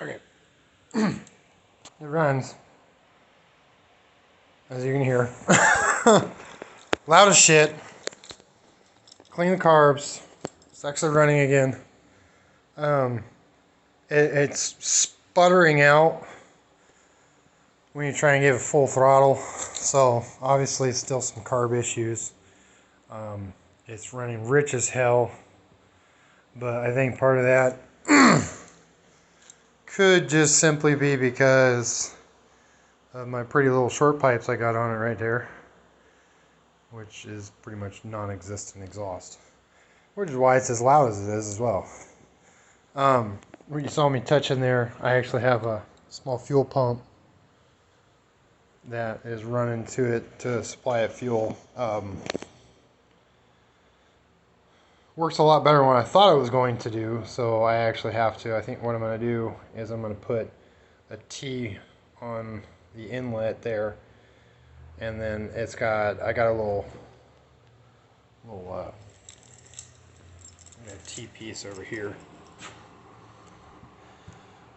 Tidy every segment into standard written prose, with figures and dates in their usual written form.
Okay. It runs, as you can hear. Loud as shit. Clean the carbs. It's actually running again. Um, it's sputtering out when you try and give it full throttle. So obviously it's still some carb issues. It's running rich as hell. But I think part of that could just simply be because of my pretty little short pipes I got on it right there, which is pretty much non-existent exhaust, which is why it's as loud as it is as well. When you saw me touching there, I actually have a small fuel pump that is running to it to supply it fuel. Works a lot better than what I thought it was going to do, so I actually have to. I think what I'm going to do is I'm going to put a T on the inlet there, and then I got a little T piece over here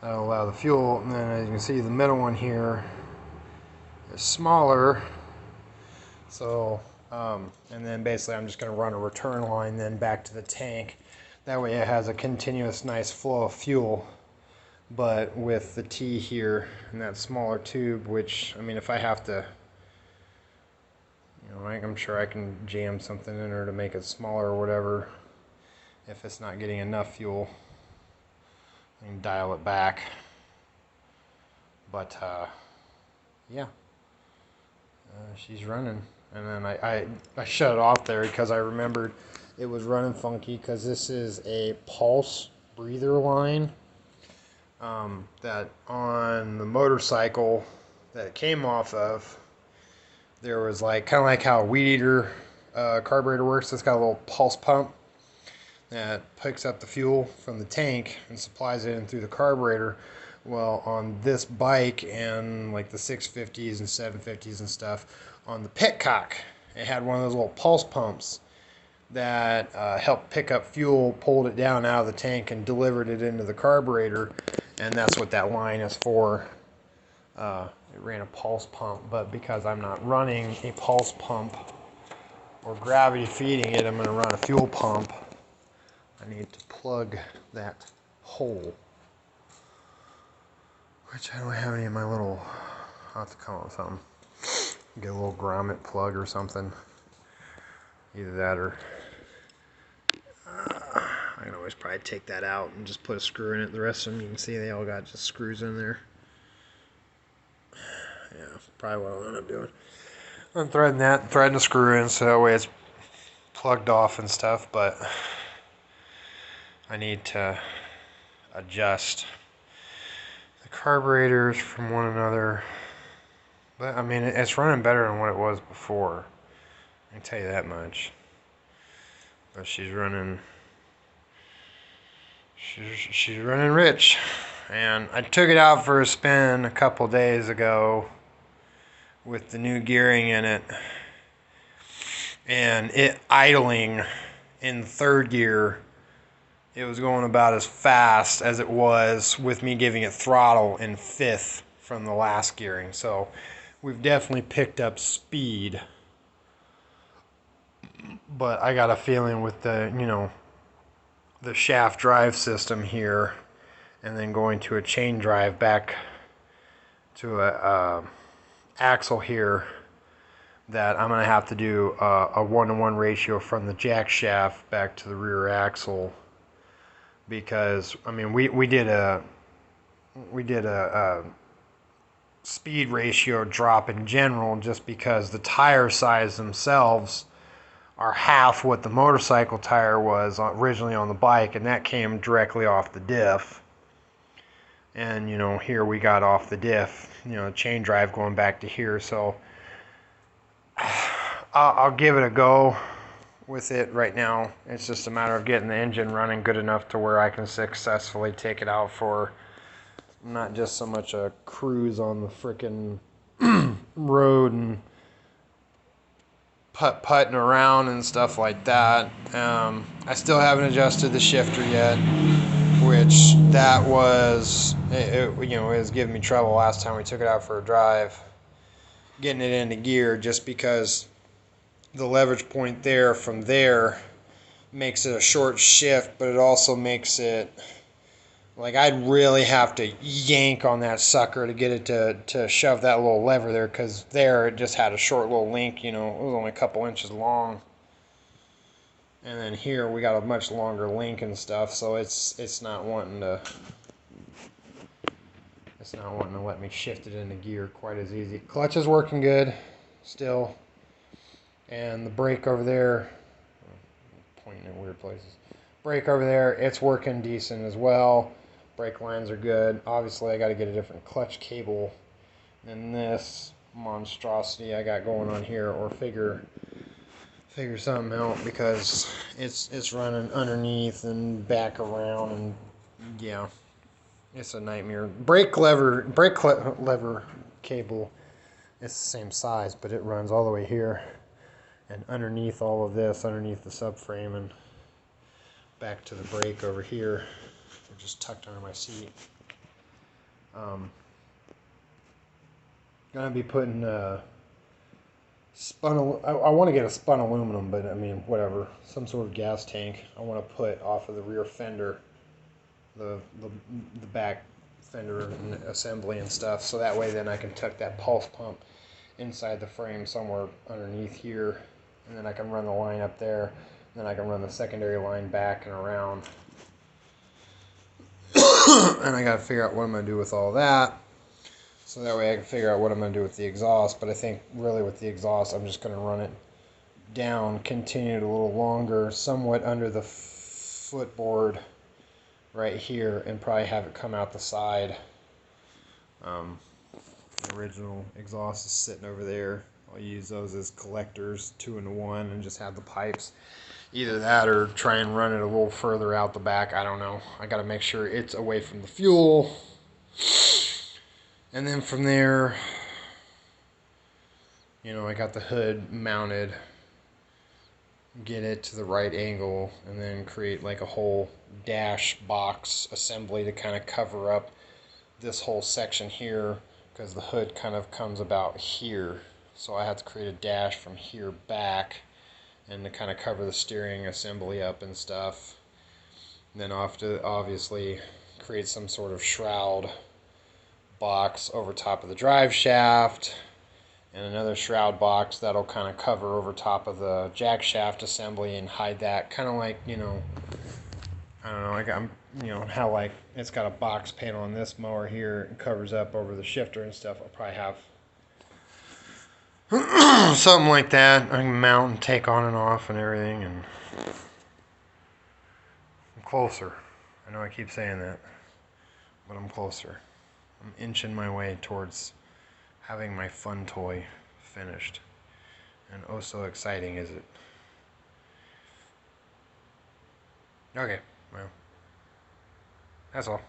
that'll allow the fuel, and then as you can see the middle one here is smaller, so and then basically I'm just going to run a return line then back to the tank. That way it has a continuous nice flow of fuel, but with the T here and that smaller tube, which, I mean, if I have to, you know, I'm sure I can jam something in there to make it smaller or whatever. If it's not getting enough fuel, I can dial it back. But yeah, she's running. And then I shut it off there because I remembered it was running funky, because this is a pulse breather line that on the motorcycle that it came off of, there was like kind of like how a weed eater carburetor works. It's got a little pulse pump that picks up the fuel from the tank and supplies it in through the carburetor. Well, on this bike and like the 650s and 750s and stuff, on the Pitcock, it had one of those little pulse pumps that helped pick up fuel, pulled it down out of the tank, and delivered it into the carburetor. And that's what that line is for. It ran a pulse pump, but because I'm not running a pulse pump or gravity feeding it, I'm going to run a fuel pump. I need to plug that hole, which I don't have any of my little, I'll have to come up with something. Get a little grommet plug or something. Either that or I can always probably take that out and just put a screw in it. The rest of them, you can see they all got just screws in there. Yeah, probably what I'll end up doing. I'm threading the screw in so that way it's plugged off and stuff, but I need to adjust the carburetors from one another. But I mean, it's running better than what it was before, I can tell you that much. But she's running rich. And I took it out for a spin a couple days ago with the new gearing in it, and it idling in third gear, it was going about as fast as it was with me giving it throttle in fifth from the last gearing. So we've definitely picked up speed, but I got a feeling with the, you know, the shaft drive system here, and then going to a chain drive back to a axle here, that I'm gonna have to do a 1-to-1 ratio from the jack shaft back to the rear axle, because I mean we did a speed ratio drop in general just because the tire size themselves are half what the motorcycle tire was originally on the bike, and that came directly off the diff. And you know, here we got off the diff, you know, chain drive going back to here. So I'll give it a go with it right now. It's just a matter of getting the engine running good enough to where I can successfully take it out for not just so much a cruise on the frickin' road and putting around and stuff like that. I still haven't adjusted the shifter yet, which that was, it was giving me trouble last time we took it out for a drive, getting it into gear, just because the leverage point there from there makes it a short shift, but it also makes it like I'd really have to yank on that sucker to get it to shove that little lever there, because there it just had a short little link, it was only a couple inches long. And then here we got a much longer link and stuff, so it's not wanting to let me shift it into gear quite as easy. Clutch is working good still, and the brake over there, pointing in weird places. Brake over there, it's working decent as well. Brake lines are good. Obviously, I got to get a different clutch cable than this monstrosity I got going on here, or figure something out, because it's running underneath and back around, and yeah, it's a nightmare. Brake lever cable, it's the same size, but it runs all the way here and underneath all of this, underneath the subframe, and back to the brake over here, just tucked under my seat. Gonna be putting I want to get a spun aluminum, but I mean, whatever, some sort of gas tank I want to put off of the rear fender, the back fender and assembly and stuff, so that way then I can tuck that pulse pump inside the frame somewhere underneath here, and then I can run the line up there, and then I can run the secondary line back and around. And I got to figure out what I'm going to do with all that, so that way I can figure out what I'm going to do with the exhaust. But I think really with the exhaust, I'm just going to run it down, continue it a little longer, somewhat under the footboard right here, and probably have it come out the side. The original exhaust is sitting over there. I'll use those as collectors, 2-in-1, and just have the pipes. Either that or try and run it a little further out the back. I don't know. I got to make sure it's away from the fuel. And then from there, I got the hood mounted. Get it to the right angle, and then create like a whole dash box assembly to kind of cover up this whole section here, because the hood kind of comes about here. So I have to create a dash from here back, and to kind of cover the steering assembly up and stuff. And then I'll have to obviously create some sort of shroud box over top of the drive shaft, and another shroud box that'll kind of cover over top of the jack shaft assembly and hide that, kind of like, I don't know, like how like it's got a box panel on this mower here and covers up over the shifter and stuff. I'll probably have something like that. I can mount and take on and off and everything, and I'm closer. I know I keep saying that, but I'm closer. I'm inching my way towards having my fun toy finished. And oh, so exciting is it. Okay, well, that's all.